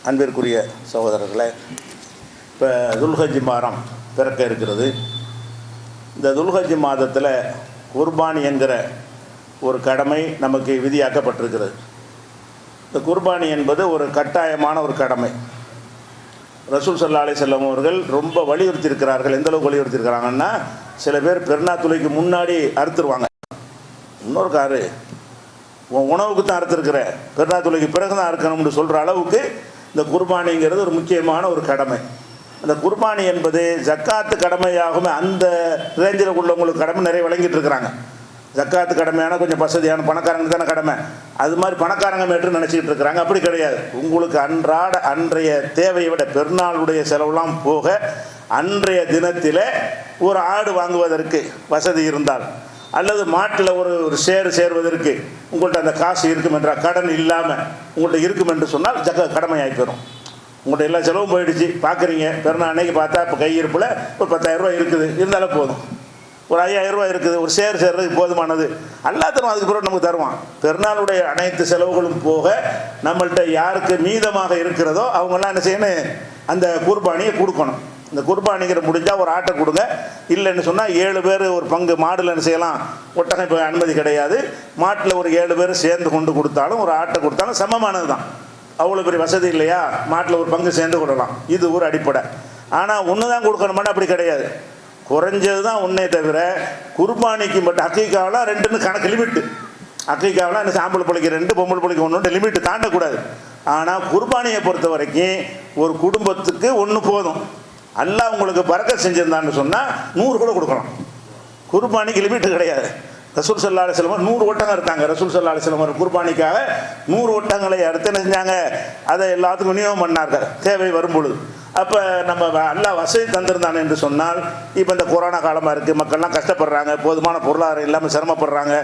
அன்பிற்குரிய சகோதரர்களே, இப்போ துல்ஹஜ் மாதம் பிறக்க இருக்கிறது. இந்த துல்ஹஜ் மாதத்தில் குர்பானி என்கிற ஒரு கடமை நமக்கு விதியாக்கப்பட்டிருக்கிறது. இந்த குர்பானி என்பது ஒரு கட்டாயமான ஒரு கடமை. ரசூல் ஸல்லல்லாஹு அலைஹி வஸல்லம் அவர்கள் ரொம்ப வலியுறுத்தியிருக்கிறார்கள். எந்தளவுக்கு வலியுறுத்தியிருக்கிறாங்கன்னா, சில பேர் பெருநாத்துளைக்கு முன்னாடி அறுத்துருவாங்க. இன்னொரு காரு உணவுக்கு தான் அறுத்துருக்கிற, பெருநாத்துளைக்கு பிறகு தான் அறுக்கணும்னு சொல்கிற அளவுக்கு இந்த குர்பானிங்கிறது ஒரு முக்கியமான ஒரு கடமை. அந்த குர்பானி என்பது ஜக்காத்து கடமையாகும். அந்த ரேஞ்சில் உள்ளவங்களுக்கு கடமை நிறைய வழங்கிட்டு இருக்கிறாங்க. ஜக்காத்து கடமையான கொஞ்சம் வசதியான பணக்காரங்க தானே கடமை, அது மாதிரி பணக்காரங்க மேட்டு நினச்சிக்கிட்டு இருக்கிறாங்க. அப்படி கிடையாது. உங்களுக்கு அன்றைய தேவையை விட பெருநாளுடைய செலவுலாம் போக அன்றைய தினத்தில் ஒரு ஆடு வாங்குவதற்கு வசதி இருந்தால், அல்லது மாட்டில் ஒரு சேர்வதற்கு உங்கள்கிட்ட அந்த காசு இருக்கும் என்றால், கடன் இல்லாமல் உங்கள்கிட்ட இருக்கும் என்று சொன்னால் கடமையாகி போயிடும். உங்கள்கிட்ட எல்லா செலவும் போயிடுச்சு, பார்க்குறீங்க, பெருநாள் அன்னைக்கு பார்த்தா இப்போ கையிருப்பில் ஒரு 10,000 ரூபா இருக்குது, இருந்தாலும் போதும். ஒரு 5,000 ரூபா இருக்குது, ஒரு சேர்றதுக்கு போதுமானது. எல்லாத்தரும் அதுக்கு பிறகு நமக்கு தருவான். பெருநாளுடைய அனைத்து செலவுகளும் போக நம்மள்கிட்ட யாருக்கு மீதமாக இருக்கிறதோ அவங்கெல்லாம் என்ன செய்யணும், அந்த குர்பானியை கொடுக்கணும். இந்த குர்பானிங்கிற முடிஞ்சால் ஒரு ஆட்டை கொடுங்க, இல்லைன்னு சொன்னால் 7 பேர் ஒரு பங்கு மாடில் என்ன செய்யலாம். ஒட்டகம் இப்போ அனுமதி கிடையாது. மாட்டில் ஒரு 7 பேர் சேர்ந்து கொண்டு கொடுத்தாலும் ஒரு ஆட்டை கொடுத்தாலும் சமமானது தான். அவ்வளோ பெரிய வசதி இல்லையா, மாட்டில் ஒரு பங்கு சேர்ந்து கொடுக்கலாம். இது ஒரு அடிப்படை. ஆனால் ஒன்று தான் கொடுக்கணுமாட்டா அப்படி கிடையாது. குறைஞ்சது தான் ஒன்றே தவிர குர்பானிக்கு மட்டும் அக்கீக்காவெலாம் 2ன்னு கணக்கு லிமிட்டு. அக்கீக்காவெலாம் என்ன ஆம்பளை பிள்ளைக்கு 2, பொம்பளை பிள்ளைக்கு 1 லிமிட்டு தாண்டக்கூடாது. ஆனால் குர்பானியை பொறுத்த வரைக்கும் ஒரு குடும்பத்துக்கு 1 போதும். அல்லாஹ் உங்களுக்கு பரக்கத் செஞ்சிருந்தான்னு சொன்னால் 100 கூட கொடுக்கலாம். குர்பானிக்கு லிமிட்டு கிடையாது. ரசூல் ஸல்லல்லாஹு அலைஹி வஸல்லம் 100 ஒட்டகம் இருக்காங்க. ரசூல் ஸல்லல்லாஹு அலைஹி வஸல்லம் குர்பானிக்காக 100 ஒட்டகங்களை அறுத்து என்ன செஞ்சாங்க, அதை எல்லாத்துக்கும் விநியோகம் பண்ணார்கள் தேவை வரும்பொழுது. அப்போ நம்ம அல்லாஹ் வசதி தந்திருந்தானே என்று சொன்னால், இப்போ இந்த கொரோனா காலமாக இருக்குது, மக்கள்லாம் கஷ்டப்படுறாங்க, போதுமான பொருளாதாரம் இல்லாமல் சிரமப்படுறாங்க.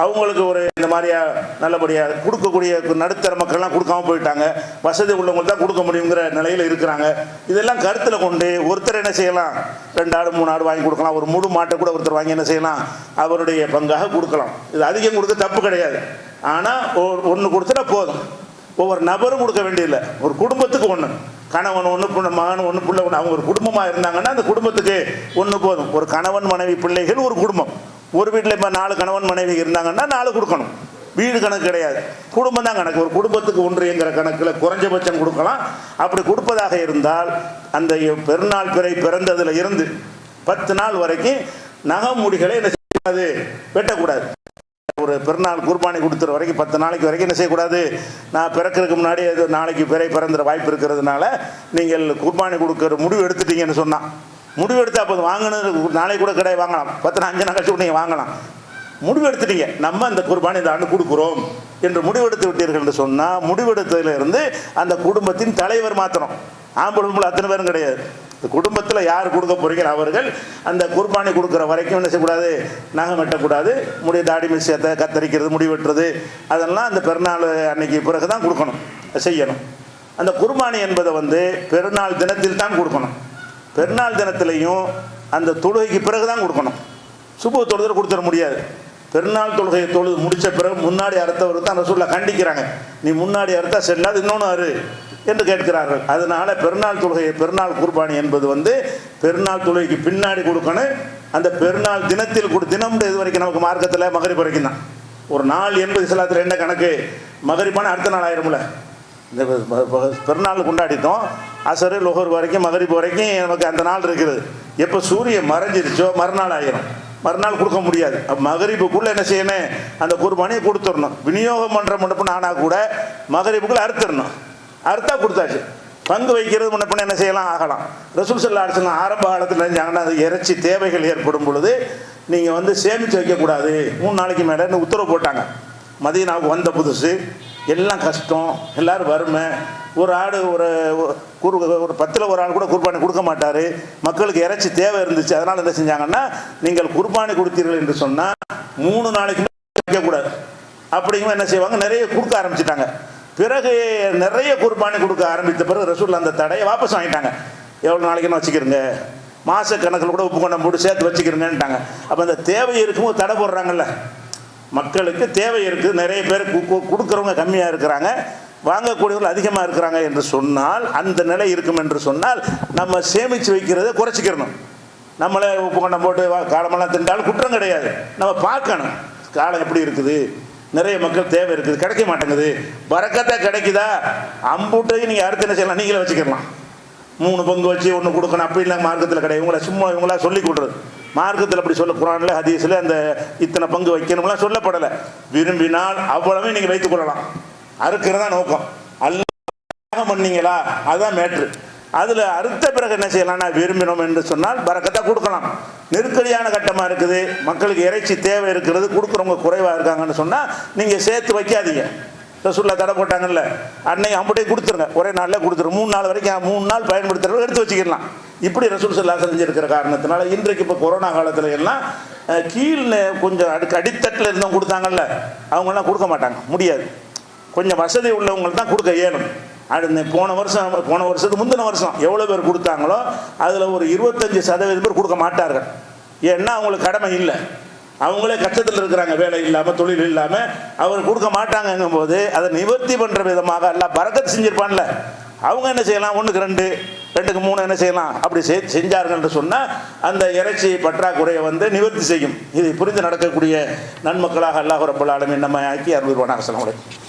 அவங்களுக்கு ஒரு இந்த மாதிரியா நல்லபடியாக கொடுக்கக்கூடிய நடுத்தர மக்கள்லாம் கொடுக்காம போயிட்டாங்க. வசதி உள்ளவங்களுக்கு தான் கொடுக்க முடியுங்கிற நிலையில் இருக்கிறாங்க. இதெல்லாம் கருத்தில் கொண்டு ஒருத்தர் என்ன செய்யலாம், 2 ஆடு 3 ஆடு வாங்கி கொடுக்கலாம். ஒரு முழு மாட்டை கூட ஒருத்தர் வாங்கி என்ன செய்யலாம், அவருடைய பங்காக கொடுக்கலாம். இது அதிகம் கொடுக்க தப்பு கிடையாது. ஆனால் 1 கொடுத்துட்டா போதும். ஒவ்வொரு நபரும் கொடுக்க வேண்டியதில்லை. ஒரு குடும்பத்துக்கு 1, கணவன் 1, மகன் 1, பிள்ளை 1. அவங்க ஒரு குடும்பமாக இருந்தாங்கன்னா அந்த குடும்பத்துக்கு 1 போதும். ஒரு கணவன் மனைவி பிள்ளைகள் ஒரு குடும்பம். ஒரு வீட்டில் இப்போ 4 கணவன் மனைவி இருந்தாங்கன்னா 4 கொடுக்கணும். வீடு கணக்கு கிடையாது, குடும்பம் தான் கணக்கு. ஒரு குடும்பத்துக்கு 1ங்கிற கணக்கில் குறைஞ்சபட்சம் கொடுக்கலாம். அப்படி கொடுப்பதாக இருந்தால் அந்த பெருநாள் பிறந்ததில் இருந்து 10 நாள் வரைக்கும் நகமுடிகளை என்ன செய்யக்கூடாது, வெட்டக்கூடாது. ஒரு பெருநாள் குர்பானி கொடுத்துற வரைக்கும் 10 நாளைக்கு வரைக்கும் என்ன செய்யக்கூடாது, நான் பிறக்கிறதுக்கு முன்னாடி நாளைக்கு பிறந்துற வாய்ப்பு இருக்கிறதுனால நீங்கள் குர்பானி கொடுக்குற முடிவு எடுத்துட்டீங்கன்னு சொன்னால், முடிவு எடுத்து அப்போ வாங்கினது நாளைக்கு கூட கிடையாது, வாங்கலாம். 10 நாள் 5 நாள் கழிச்சு நீங்கள் வாங்கலாம். முடிவு எடுத்துட்டீங்க, நம்ம அந்த குர்பானி இந்த ஆண்டு கொடுக்குறோம் என்று முடிவெடுத்து விட்டீர்கள் என்று சொன்னால், முடிவெடுத்ததிலிருந்து அந்த குடும்பத்தின் தலைவர் மாற்றணும். ஆம்பளை அத்தனை பேரும் கிடையாது. இந்த குடும்பத்தில் யார் கொடுக்க போறீங்க அவர்கள் அந்த குர்பானி கொடுக்குற வரைக்கும் என்ன செய்யக்கூடாது, நகம் வெட்டக்கூடாது. முடி தாடி மிஷத்தை கத்தரிக்கிறது, முடி வெட்டுறது, அதெல்லாம் அந்த பெருநாள் அன்னைக்கு பிறகு தான் கொடுக்கணும், செய்யணும். அந்த குர்பானி என்பதை பெருநாள் தினத்தில் தான் கொடுக்கணும். பெருநாள் தினத்திலையும் அந்த தொழுகைக்கு பிறகு தான் கொடுக்கணும். சுப தொழுதல் கொடுத்துட முடியாது. பெருநாள் தொழுகையை தொழுது முடித்த பிறகு முன்னாடி அறுத்தவருக்கு தான் ரசூலுல்லாஹ் கண்டிக்கிறாங்க. நீ முன்னாடி அறுத்தா செல்லாது, இன்னொன்று அறு என்று கேட்கிறார்கள். அதனால பெருநாள் தொழுகை, பெருநாள் குர்பானி என்பது பெருநாள் தொழுகைக்கு பின்னாடி கொடுக்கணும். அந்த பெருநாள் தினத்தில் தினம் இது வரைக்கும் நமக்கு மார்க்கத்தில் மகரிப் வரைக்கும் தான். ஒரு நாள் என்பது இஸ்லாத்தில் என்ன கணக்கு, மகரிப்பான அடுத்த நாள் ஆயிரும்ல. இந்த பெருநாள் கொண்டாடிட்டோம், அசரு லொஹர் வரைக்கும் மகரிப் வரைக்கும் நமக்கு அந்த நாள் இருக்குது. எப்போ சூரியன் மறைஞ்சிருச்சோ மறுநாள் ஆயிரும். மறுநாள் கொடுக்க முடியாது. மகரிப்புக்குள்ளே என்ன செய்யணும், அந்த குர்பானியை கொடுத்துடணும். விநியோகம் பண்ணுற முன்னப்பின் ஆனால் கூட மகரிப்புக்குள்ளே அறுத்துடணும். அறுத்தா கொடுத்தாச்சு. பங்கு வைக்கிறது முன்னப்பின என்ன செய்யலாம், ஆகலாம். ரசூல் ஸல்லல்லாஹு அலைஹி வஸல்லம் ஆரம்ப காலத்தில் நினைச்சாங்கன்னா, அது இறைச்சி தேவைகள் ஏற்படும் பொழுது நீங்கள் சேமித்து வைக்கக்கூடாது, 3 நாளைக்கு மேலே உத்தரவு போட்டாங்க. மதீனாவுக்கு வந்த புதுசு, எல்லாம் கஷ்டம், எல்லோரும் வறுமை. ஒரு ஆடு ஒரு 10ல் ஒரு ஆள் கூட குர்பானி கொடுக்க மாட்டார். மக்களுக்கு இறைச்சி தேவை இருந்துச்சு. அதனால் என்ன செஞ்சாங்கன்னா, நீங்கள் குர்பானி கொடுத்தீர்கள் என்று சொன்னால் 3 நாளைக்கு வைக்கக்கூடாது அப்படிங்கும் என்ன செய்வாங்க, நிறைய கொடுக்க ஆரம்பிச்சிட்டாங்க. பிறகு நிறைய குர்பானி கொடுக்க ஆரம்பித்த பிறகு ரசூல் அந்த தடையை வாபஸ் வாங்கிட்டாங்க. எவ்வளோ நாளைக்குன்னு வச்சுக்கிறங்க, மாத கணக்கில் கூட உப்பு கொண்ட மூடு சேர்த்து வச்சுக்கிறங்கன்ட்டாங்க. அப்போ அந்த தேவை இருக்கும்போது தடை போடுறாங்கல்ல. மக்களுக்கு தேவை இருக்குது, நிறைய பேர் கொடுக்குறவங்க கம்மியாக இருக்கிறாங்க. வாங்கக்கூடியவர்கள் அதிகமாக இருக்கிறாங்க என்று சொன்னால், அந்த நிலை இருக்கும் என்று சொன்னால், நம்ம சேமித்து வைக்கிறத குறைச்சிக்கிறணும். நம்மளே உப்பு கொண்டம் போட்டு காலமெல்லாம் தின்றாலும் குற்றம் கிடையாது. நம்ம பார்க்கணும் காலம் எப்படி இருக்குது, நிறைய மக்கள் தேவை இருக்குது, கிடைக்க மாட்டேங்குது, பறக்கத்தா கிடைக்குதா, அம்புட்டையும் நீங்கள் அடுத்து என்ன செய்யலாம், நீங்களே வச்சுக்கலாம். 3 பங்கு வச்சு ஒன்று கொடுக்கணும் அப்படின்லாம் மார்க்கத்தில் கிடையாது. இவங்களா சொல்லி கொடுறது. மார்க்கத்தில் அப்படி சொல்ல, குர்ஆன்ல ஹதீஸில் அந்த இத்தனை பங்கு வைக்கணும்லாம் சொல்லப்படலை. விரும்பினால் அவ்வளவே நீங்கள் வைத்துக் கொள்ளலாம். அறுக்கிறதா நோக்கம். அல்லாஹ் பண்ணீங்களா, அதுதான் மேட்ரு. அதில் அறுத்த பிறகு என்ன செய்யலாம்னா, விரும்பினோம் என்று சொன்னால் பரக்கத்தா கொடுக்கலாம். நெருக்கடியான கட்டமாக இருக்குது, மக்களுக்கு இறைச்சி தேவை இருக்கிறது, கொடுக்குறவங்க குறைவாக இருக்காங்கன்னு சொன்னால் நீங்கள் சேர்த்து வைக்காதீங்க. ரசூலுல்லாஹ் தடை போட்டாங்கல்ல, அன்னைக்கு அம்புட்டையும் கொடுத்துருங்க, ஒரே நாளில் கொடுத்துருங்க. 3 நாள் வரைக்கும் 3 நாள் பயன்படுத்துகிறவங்க எடுத்து வச்சுக்கலாம். இப்படி ரசூல் ஸல்லல்லாஹு அலைஹி செஞ்சிருக்கிற காரணத்தினால இன்றைக்கு இப்போ கொரோனா காலத்தில் எல்லாம் கீழே கொஞ்சம் அடித்தட்டில் இருந்தவங்க கொடுத்தாங்கல்ல, அவங்களாம் கொடுக்க மாட்டாங்க, முடியாது. கொஞ்சம் வசதி உள்ளவங்களுக்கு தான் கொடுக்க இயலும். அடுத்த போன வருஷத்துக்கு முந்தின வருஷம் எவ்வளோ பேர் கொடுத்தாங்களோ அதில் ஒரு 25% பேர் கொடுக்க மாட்டார்கள். ஏன்னா அவங்களுக்கு கடமை இல்லை, அவங்களே கஷ்டத்தில் இருக்கிறாங்க, வேலை இல்லாமல் தொழில் இல்லாமல், அவர் கொடுக்க மாட்டாங்கங்கும் போது அதை நிவர்த்தி பண்ணுற விதமாக எல்லாம் பரக்கத்து செஞ்சிருப்பான்ல, அவங்க என்ன செய்யலாம், 1க்கு 2, 2க்கு 3 என்ன செய்யலாம், அப்படி செஞ்சார்கள் என்று சொன்னால் அந்த இறைச்சி பற்றாக்குறையை நிவர்த்தி செய்யும். இதை புரிந்து நடக்கக்கூடிய நன்மக்களாக அல்லாஹ் ரப்பல் ஆலமீன் நம்ம ஆக்கி அருள்வானாக. அஸ்ஸலாமு அலைக்கும்.